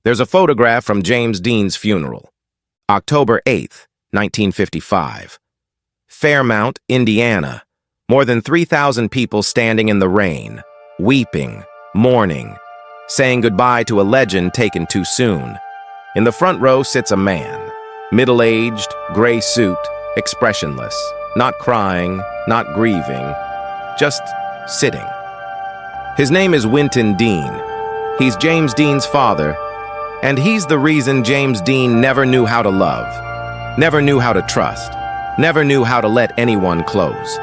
There's a photograph from James Dean's funeral. October 8th, 1955. Fairmount, Indiana. More than 3,000 people standing in the rain, weeping, mourning, saying goodbye to a legend taken too soon. In the front row sits a man, middle-aged, gray suit, expressionless, not crying, not grieving, just sitting. His name is Winton Dean. He's James Dean's father, and he's the reason James Dean never knew how to love, never knew how to trust, never knew how to let anyone close.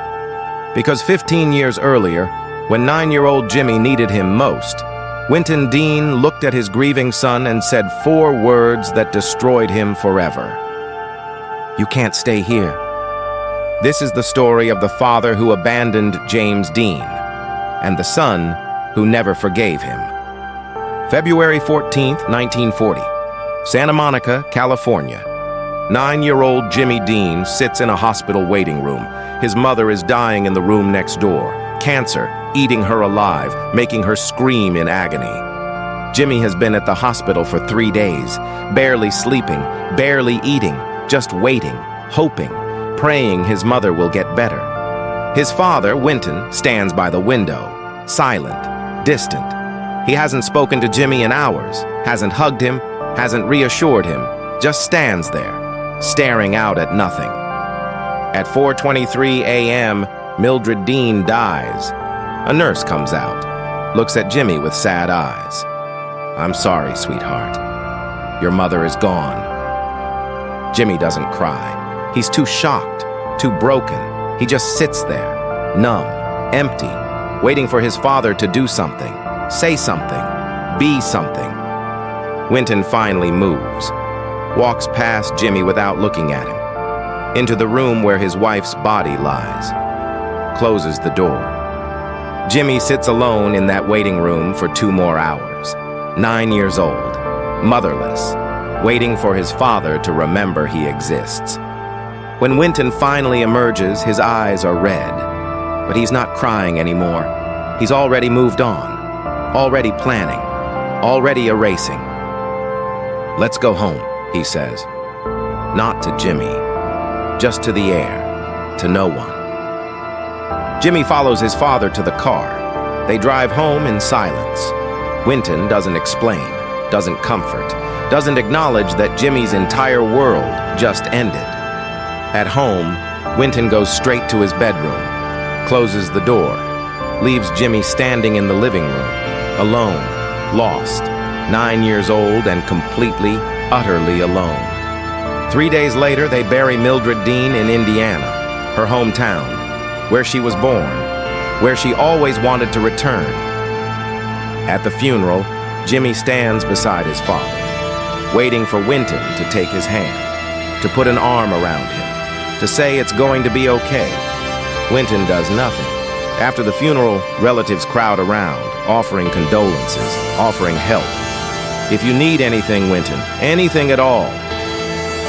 Because 15 years earlier, when 9-year-old Jimmy needed him most, Winton Dean looked at his grieving son and said 4 words that destroyed him forever. "You can't stay here." This is the story of the father who abandoned James Dean, and the son who never forgave him. February 14th, 1940, Santa Monica, California. 9-year-old Jimmy Dean sits in a hospital waiting room. His mother is dying in the room next door. Cancer, eating her alive, making her scream in agony. Jimmy has been at the hospital for 3 days, barely sleeping, barely eating, just waiting, hoping, praying his mother will get better. His father, Winton, stands by the window, silent, distant. He hasn't spoken to Jimmy in hours, hasn't hugged him, hasn't reassured him, just stands there, staring out at nothing. At 4:23 a.m., Mildred Dean dies. A nurse comes out, looks at Jimmy with sad eyes. "I'm sorry, sweetheart. Your mother is gone." Jimmy doesn't cry. He's too shocked, too broken. He just sits there, numb, empty, waiting for his father to do something, say something, be something. Winton finally moves, walks past Jimmy without looking at him, into the room where his wife's body lies, closes the door. Jimmy sits alone in that waiting room for 2 more hours, 9 years old, motherless, waiting for his father to remember he exists. When Winton finally emerges, his eyes are red, but he's not crying anymore. He's already moved on, already planning, already erasing. "Let's go home," he says. Not to Jimmy, just to the air, to no one. Jimmy follows his father to the car. They drive home in silence. Winton doesn't explain, doesn't comfort, doesn't acknowledge that Jimmy's entire world just ended. At home, Winton goes straight to his bedroom, closes the door, leaves Jimmy standing in the living room, alone, lost, 9 years old and completely, utterly alone. 3 days later, they bury Mildred Dean in Indiana, her hometown, where she was born, where she always wanted to return. At the funeral, Jimmy stands beside his father, waiting for Winton to take his hand, to put an arm around him, to say it's going to be okay. Winton does nothing. After the funeral, relatives crowd around, offering condolences, offering help. "If you need anything, Winton, anything at all."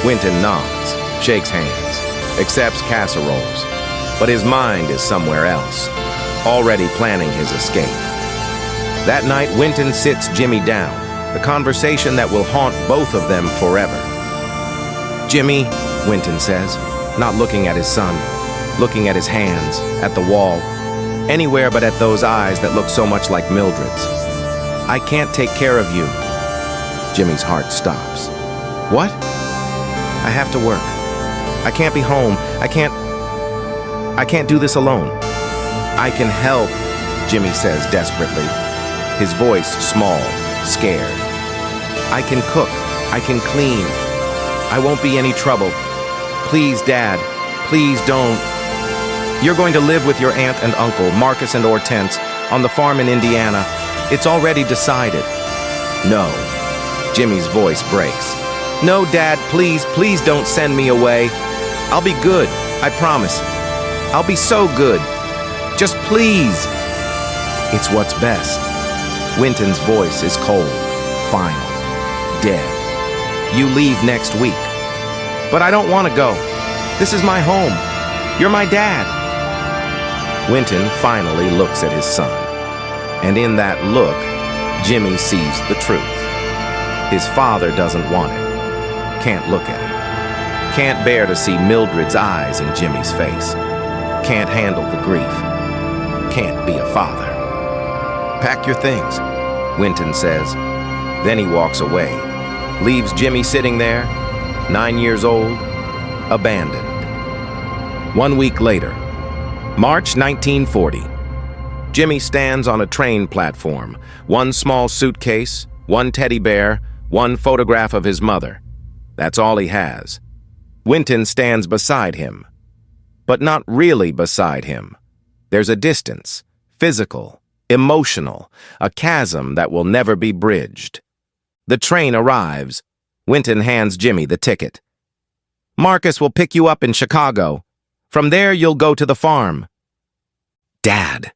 Winton nods, shakes hands, accepts casseroles, but his mind is somewhere else, already planning his escape. That night, Winton sits Jimmy down, the conversation that will haunt both of them forever. "Jimmy," Winton says, not looking at his son, looking at his hands, at the wall, anywhere but at those eyes that look so much like Mildred's. "I can't take care of you." Jimmy's heart stops. "What?" "I have to work. I can't be home. I can't do this alone." "I can help," Jimmy says desperately, his voice small, scared. "I can cook. I can clean. I won't be any trouble. Please, Dad, please don't. You're going to live with your aunt and uncle, Marcus and Hortense, on the farm in Indiana. It's already decided." "No." Jimmy's voice breaks. "No, Dad, please, please don't send me away. I'll be good, I promise. I'll be so good. Just please." "It's what's best." Winton's voice is cold, final, dead. "You leave next week." "But I don't want to go. This is my home. You're my dad." Winton finally looks at his son, and in that look, Jimmy sees the truth. His father doesn't want him. Can't look at him. Can't bear to see Mildred's eyes in Jimmy's face. Can't handle the grief. Can't be a father. Pack your things, Winton says. Then he walks away. Leaves Jimmy sitting there, 9 years old, abandoned. 1 week later, March 1940. Jimmy stands on a train platform, one small suitcase, one teddy bear, one photograph of his mother. That's all he has. Winton stands beside him. But not really beside him. There's a distance, physical, emotional, a chasm that will never be bridged. The train arrives. Winton hands Jimmy the ticket. Marcus will pick you up in Chicago. From there, you'll go to the farm. Dad.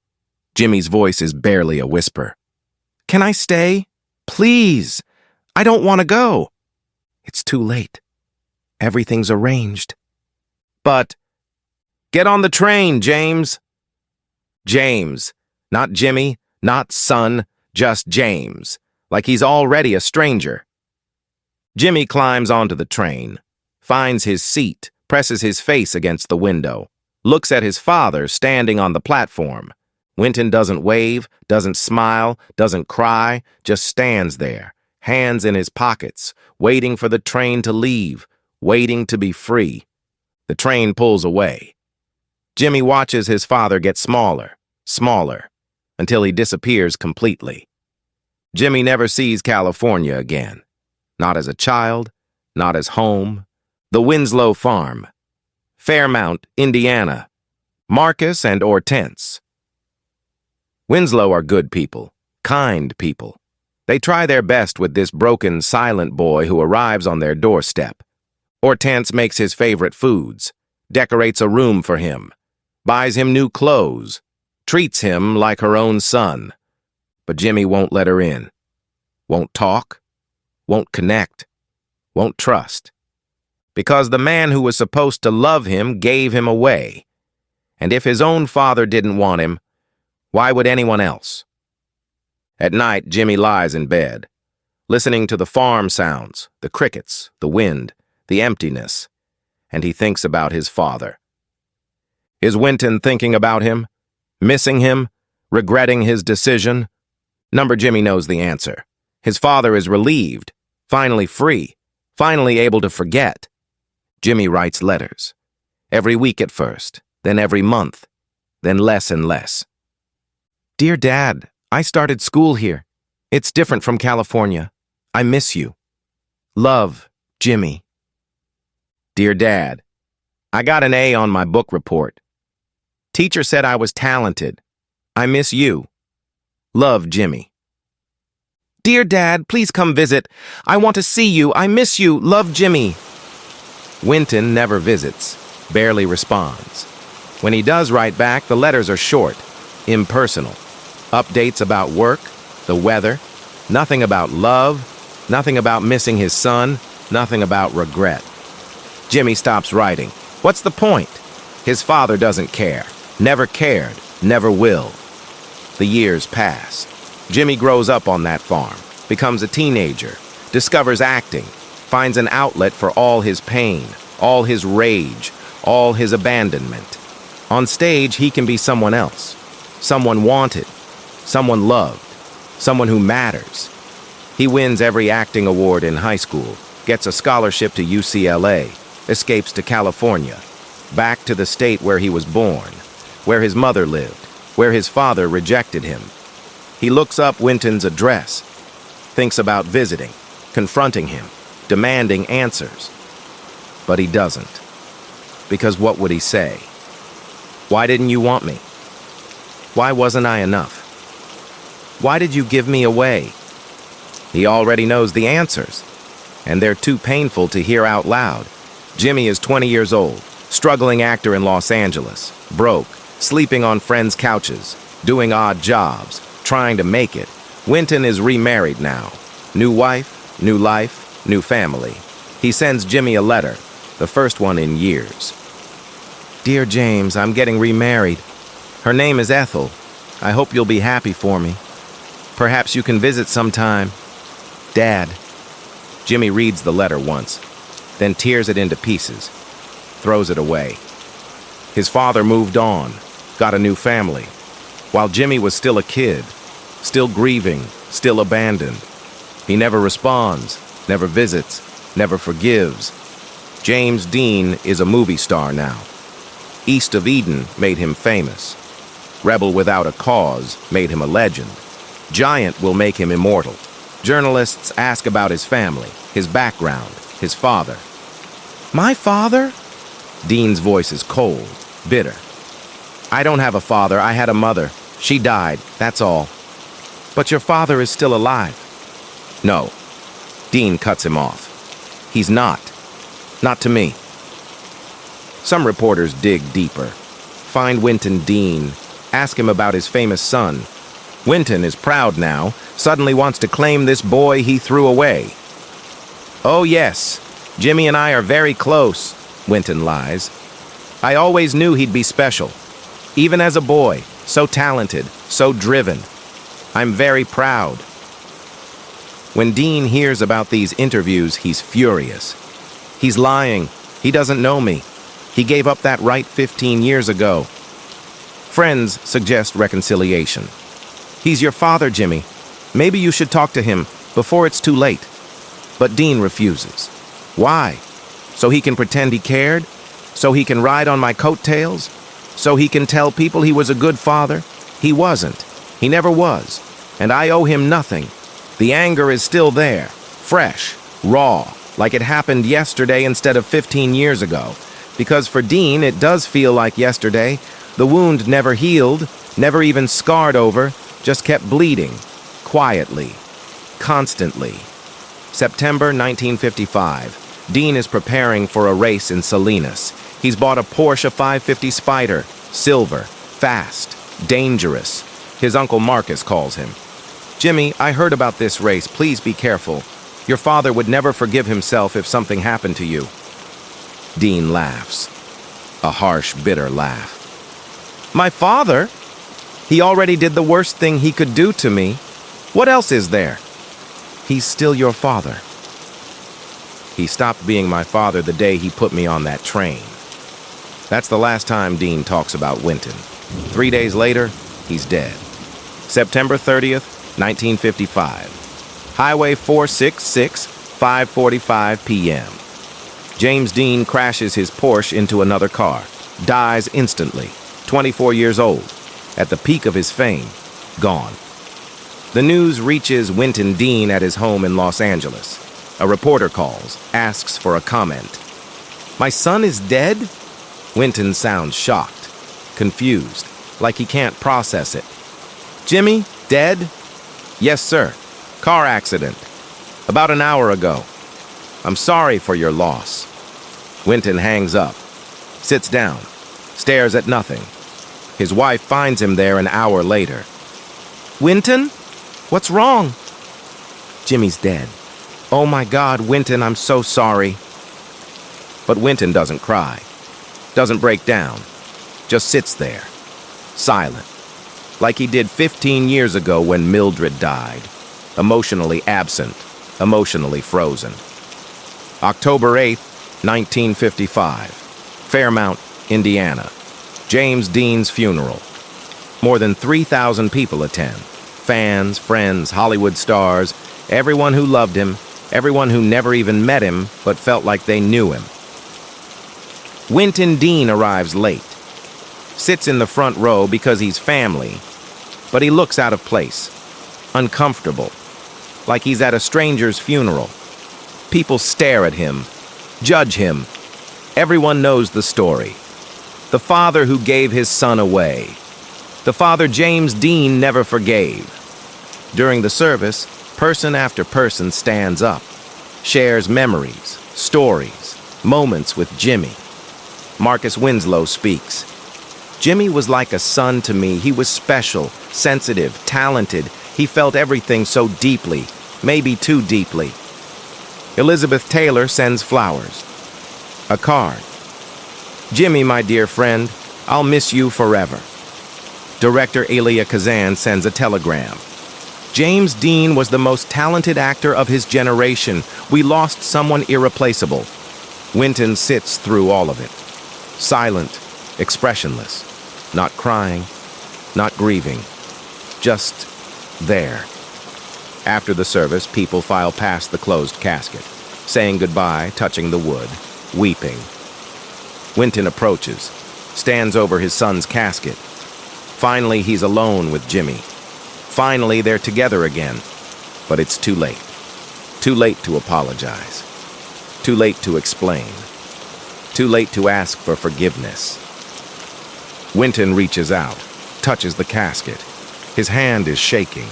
Jimmy's voice is barely a whisper. Can I stay? Please. I don't want to go. It's too late. Everything's arranged. But, get on the train, James. James. Not Jimmy, not son, just James. Like he's already a stranger. Jimmy climbs onto the train, finds his seat, presses his face against the window, looks at his father standing on the platform. Winton doesn't wave, doesn't smile, doesn't cry, just stands there, hands in his pockets, waiting for the train to leave, waiting to be free. The train pulls away. Jimmy watches his father get smaller, smaller, until he disappears completely. Jimmy never sees California again. Not as a child, not as home. The Winslow Farm. Fairmount, Indiana. Marcus and Hortense. Winslow are good people, kind people. They try their best with this broken, silent boy who arrives on their doorstep. Hortense makes his favorite foods, decorates a room for him, buys him new clothes, treats him like her own son. But Jimmy won't let her in. Won't talk, won't connect, won't trust. Because the man who was supposed to love him gave him away. And if his own father didn't want him, why would anyone else? At night, Jimmy lies in bed, listening to the farm sounds, the crickets, the wind, the emptiness, and he thinks about his father. Is Winton thinking about him? Missing him? Regretting his decision? Number Jimmy knows the answer. His father is relieved, finally free, finally able to forget. Jimmy writes letters. Every week at first, then every month, then less and less. Dear Dad, I started school here. It's different from California. I miss you. Love, Jimmy. Dear Dad, I got an A on my book report. Teacher said I was talented. I miss you. Love, Jimmy. Dear Dad, please come visit. I want to see you. I miss you. Love, Jimmy. Winton never visits, barely responds. When he does write back, the letters are short, impersonal. Updates about work, the weather, nothing about love, nothing about missing his son, nothing about regret. Jimmy stops writing. What's the point? His father doesn't care, never cared, never will. The years pass. Jimmy grows up on that farm, becomes a teenager, discovers acting, finds an outlet for all his pain, all his rage, all his abandonment. On stage, he can be someone else, someone wanted, someone loved, someone who matters. He wins every acting award in high school, gets a scholarship to UCLA, escapes to California, back to the state where he was born, where his mother lived, where his father rejected him. He looks up Winton's address, thinks about visiting, confronting him, demanding answers. But he doesn't. Because what would he say? Why didn't you want me? Why wasn't I enough? Why did you give me away? He already knows the answers, and they're too painful to hear out loud. Jimmy is 20 years old, struggling actor in Los Angeles, broke, sleeping on friends' couches, doing odd jobs, trying to make it. Winton is remarried now. New wife, new life, new family. He sends Jimmy a letter, the first one in years. Dear James, I'm getting remarried. Her name is Ethel. I hope you'll be happy for me. Perhaps you can visit sometime. Dad. Jimmy reads the letter once, then tears it into pieces, throws it away. His father moved on, got a new family, while Jimmy was still a kid, still grieving, still abandoned. He never responds, never visits, never forgives. James Dean is a movie star now. East of Eden made him famous. Rebel Without a Cause made him a legend. Giant will make him immortal. Journalists ask about his family, his background, his father. My father? Dean's voice is cold, bitter. I don't have a father, I had a mother. She died, that's all. But your father is still alive. No. Dean cuts him off. He's not. Not to me. Some reporters dig deeper. Find Winton Dean. Ask him about his famous son. Winton is proud now, suddenly wants to claim this boy he threw away. Oh yes, Jimmy and I are very close, Winton lies. I always knew he'd be special. Even as a boy, so talented, so driven. I'm very proud. When Dean hears about these interviews, he's furious. He's lying. He doesn't know me. He gave up that right 15 years ago. Friends suggest reconciliation. He's your father, Jimmy. Maybe you should talk to him before it's too late. But Dean refuses. Why? So he can pretend he cared? So he can ride on my coattails? So he can tell people he was a good father? He wasn't. He never was. And I owe him nothing. The anger is still there, fresh, raw, like it happened yesterday instead of 15 years ago. Because for Dean, it does feel like yesterday. The wound never healed, never even scarred over, just kept bleeding, quietly, constantly. September 1955. Dean is preparing for a race in Salinas. He's bought a Porsche 550 Spider, silver, fast, dangerous. His Uncle Marcus calls him. Jimmy, I heard about this race. Please be careful. Your father would never forgive himself if something happened to you. Dean laughs. A harsh, bitter laugh. My father? He already did the worst thing he could do to me. What else is there? He's still your father. He stopped being my father the day he put me on that train. That's the last time Dean talks about Winton. 3 days later, he's dead. September 30th, 1955. Highway 466, 5:45 p.m. James Dean crashes his Porsche into another car, dies instantly, 24 years old, at the peak of his fame, gone. The news reaches Winton Dean at his home in Los Angeles. A reporter calls, asks for a comment. My son is dead? Winton sounds shocked, confused, like he can't process it. Jimmy, dead? Yes, sir. Car accident. About an hour ago. I'm sorry for your loss. Winton hangs up, sits down, stares at nothing. His wife finds him there an hour later. Winton? What's wrong? Jimmy's dead. Oh my God, Winton, I'm so sorry. But Winton doesn't cry, doesn't break down, just sits there, silent, like he did 15 years ago when Mildred died, emotionally absent, emotionally frozen. October 8th, 1955, Fairmount, Indiana. James Dean's funeral. More than 3,000 people attend. Fans, friends, Hollywood stars, everyone who loved him, everyone who never even met him but felt like they knew him. Winton Dean arrives late. Sits in the front row because he's family, but he looks out of place, uncomfortable, like he's at a stranger's funeral. People stare at him, judge him. Everyone knows the story. The father who gave his son away. The father James Dean never forgave. During the service, person after person stands up, shares memories, stories, moments with Jimmy. Marcus Winslow speaks. Jimmy was like a son to me. He was special, sensitive, talented. He felt everything so deeply, maybe too deeply. Elizabeth Taylor sends flowers. A card. Jimmy, my dear friend, I'll miss you forever. Director Elia Kazan sends a telegram. James Dean was the most talented actor of his generation. We lost someone irreplaceable. Winton sits through all of it. Silent, expressionless, not crying, not grieving, just there. After the service, people file past the closed casket, saying goodbye, touching the wood, weeping. Winton approaches, stands over his son's casket. Finally, he's alone with Jimmy. Finally, they're together again. But it's too late. Too late to apologize. Too late to explain. Too late to ask for forgiveness. Winton reaches out, touches the casket. His hand is shaking.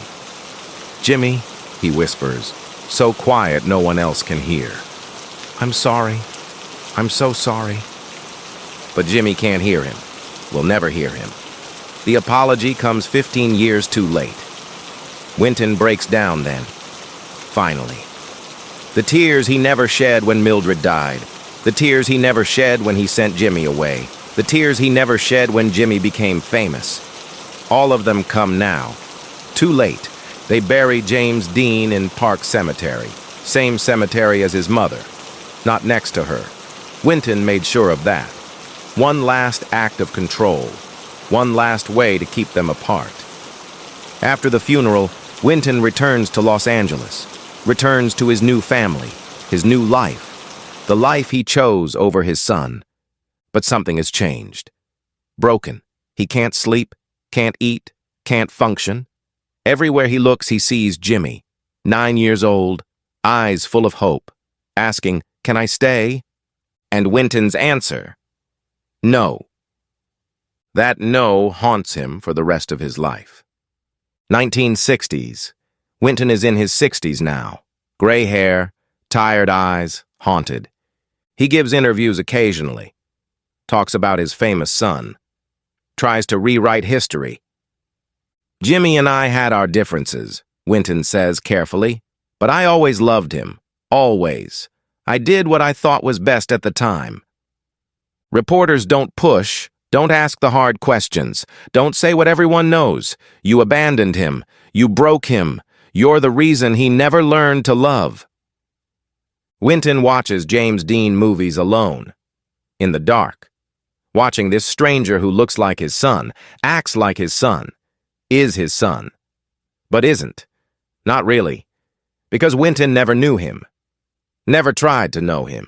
"Jimmy," he whispers, so quiet no one else can hear. "I'm sorry. I'm so sorry." But Jimmy can't hear him. Will never hear him. The apology comes 15 years too late. Winton breaks down then. Finally. The tears he never shed when Mildred died. The tears he never shed when he sent Jimmy away. The tears he never shed when Jimmy became famous. All of them come now. Too late. They bury James Dean in Park Cemetery. Same cemetery as his mother. Not next to her. Winton made sure of that. One last act of control. One last way to keep them apart. After the funeral, Winton returns to Los Angeles. Returns to his new family. His new life. The life he chose over his son. But something has changed. Broken. He can't sleep, can't eat, can't function. Everywhere he looks, he sees Jimmy, 9 years old, eyes full of hope, asking, "Can I stay?" And Winton's answer, "No." That no haunts him for the rest of his life. 1960s. Winton is in his 60s now. Gray hair, tired eyes, haunted. He gives interviews occasionally. Talks about his famous son. Tries to rewrite history. "Jimmy and I had our differences," Winton says carefully, "but I always loved him. Always. I did what I thought was best at the time." Reporters don't push, don't ask the hard questions, don't say what everyone knows. You abandoned him. You broke him. You're the reason he never learned to love. Winton watches James Dean movies alone, in the dark, watching this stranger who looks like his son, acts like his son, is his son, but isn't. Not really, because Winton never knew him, never tried to know him.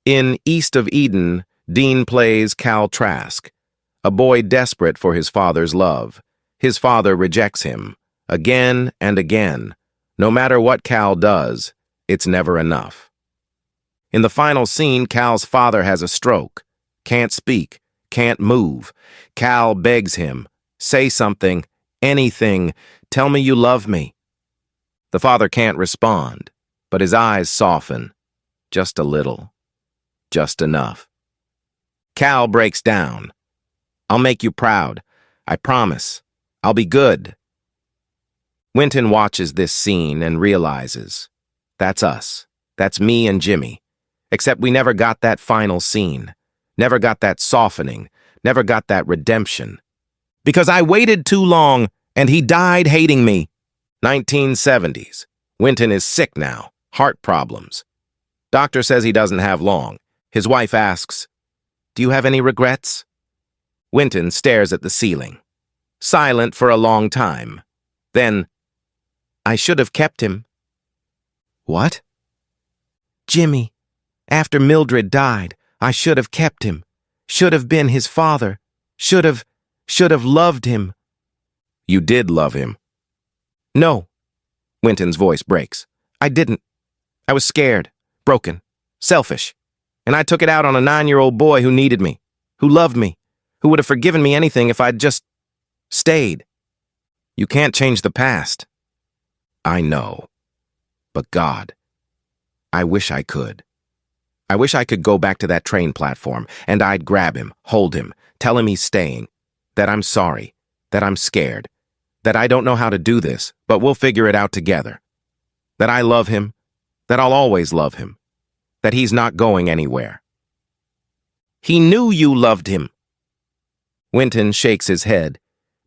In East of Eden, Dean plays Cal Trask, a boy desperate for his father's love. His father rejects him, again and again. No matter what Cal does, it's never enough. In the final scene, Cal's father has a stroke, can't speak, can't move. Cal begs him, "Say something, anything, tell me you love me." The father can't respond, but his eyes soften, just a little, just enough. Cal breaks down. "I'll make you proud. I promise. I'll be good." Winton watches this scene and realizes, that's us. That's me and Jimmy. Except we never got that final scene. Never got that softening. Never got that redemption. Because I waited too long, and he died hating me. 1970s. Winton is sick now. Heart problems. Doctor says he doesn't have long. His wife asks, "Do you have any regrets?" Winton stares at the ceiling. Silent for a long time. Then, "I should have kept him." "What?" "Jimmy. After Mildred died, I should have kept him. Should have been his father. Should have loved him." "You did love him." "No." Winton's voice breaks. "I didn't. I was scared, broken, selfish. And I took it out on a 9-year-old boy who needed me, who loved me, who would have forgiven me anything if I'd just stayed." "You can't change the past." "I know. But God, I wish I could. I wish I could go back to that train platform, and I'd grab him, hold him, tell him he's staying, that I'm sorry, that I'm scared, that I don't know how to do this, but we'll figure it out together. That I love him, that I'll always love him, that he's not going anywhere." "He knew you loved him." Winton shakes his head,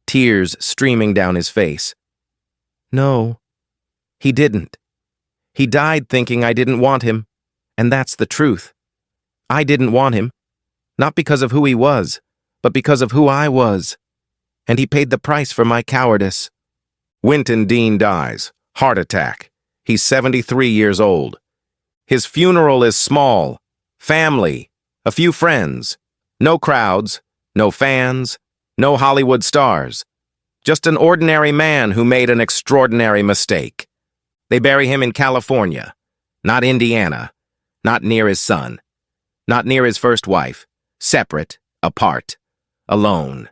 tears streaming down his face. No, he didn't. He died thinking I didn't want him, and that's the truth. I didn't want him, not because of who he was, but because of who I was. And he paid the price for my cowardice. Winton Dean dies. Heart attack. He's 73 years old. His funeral is small. Family. A few friends. No crowds. No fans. No Hollywood stars. Just an ordinary man who made an extraordinary mistake. They bury him in California, not Indiana, not near his son, not near his first wife, separate, apart, alone.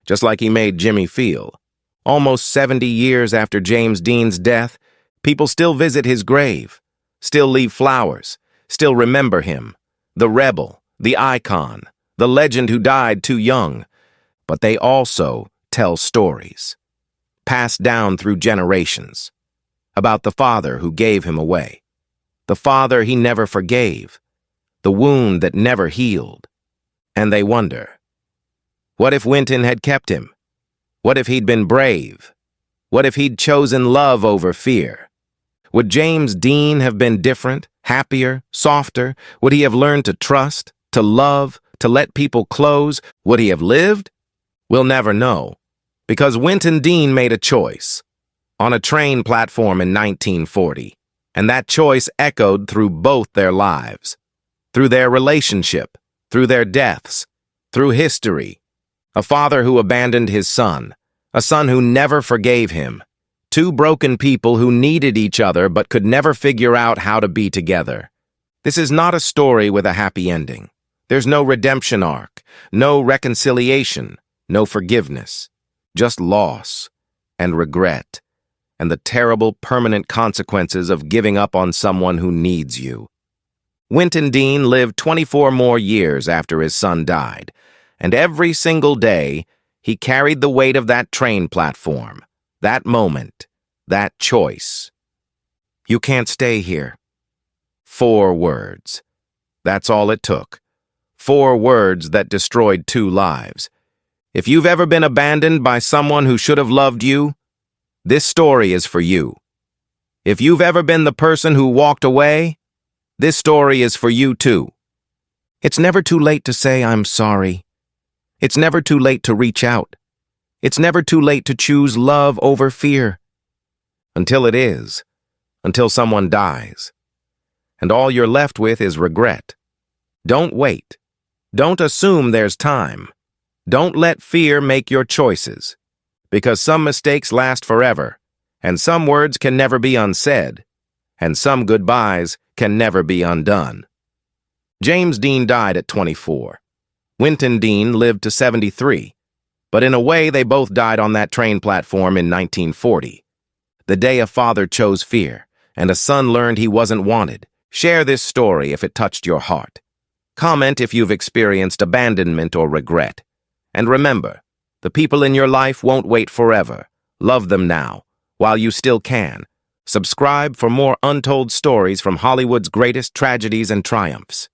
Just like he made Jimmy feel. Almost 70 years after James Dean's death, people still visit his grave, still leave flowers, still remember him, the rebel, the icon, the legend who died too young. But they also tell stories, passed down through generations, about the father who gave him away, the father he never forgave, the wound that never healed. And they wonder, what if Winton had kept him? What if he'd been brave? What if he'd chosen love over fear? Would James Dean have been different, happier, softer? Would he have learned to trust, to love, to let people close? Would he have lived? We'll never know, because Winton Dean made a choice on a train platform in 1940, and that choice echoed through both their lives, through their relationship, through their deaths, through history. A father who abandoned his son, a son who never forgave him, two broken people who needed each other but could never figure out how to be together. This is not a story with a happy ending. There's no redemption arc, no reconciliation, no forgiveness, just loss and regret, and the terrible permanent consequences of giving up on someone who needs you. Winton Dean lived 24 more years after his son died, and every single day he carried the weight of that train platform, that moment, that choice. You can't stay here. 4 words. That's all it took. 4 words that destroyed 2 lives. If you've ever been abandoned by someone who should have loved you, this story is for you. If you've ever been the person who walked away, this story is for you too. It's never too late to say I'm sorry. It's never too late to reach out. It's never too late to choose love over fear. Until it is. Until someone dies. And all you're left with is regret. Don't wait. Don't assume there's time. Don't let fear make your choices. Because some mistakes last forever, and some words can never be unsaid, and some goodbyes can never be undone. James Dean died at 24. Winton Dean lived to 73. But in a way, they both died on that train platform in 1940. The day a father chose fear, and a son learned he wasn't wanted. Share this story if it touched your heart. Comment if you've experienced abandonment or regret. And remember, the people in your life won't wait forever. Love them now, while you still can. Subscribe for more untold stories from Hollywood's greatest tragedies and triumphs.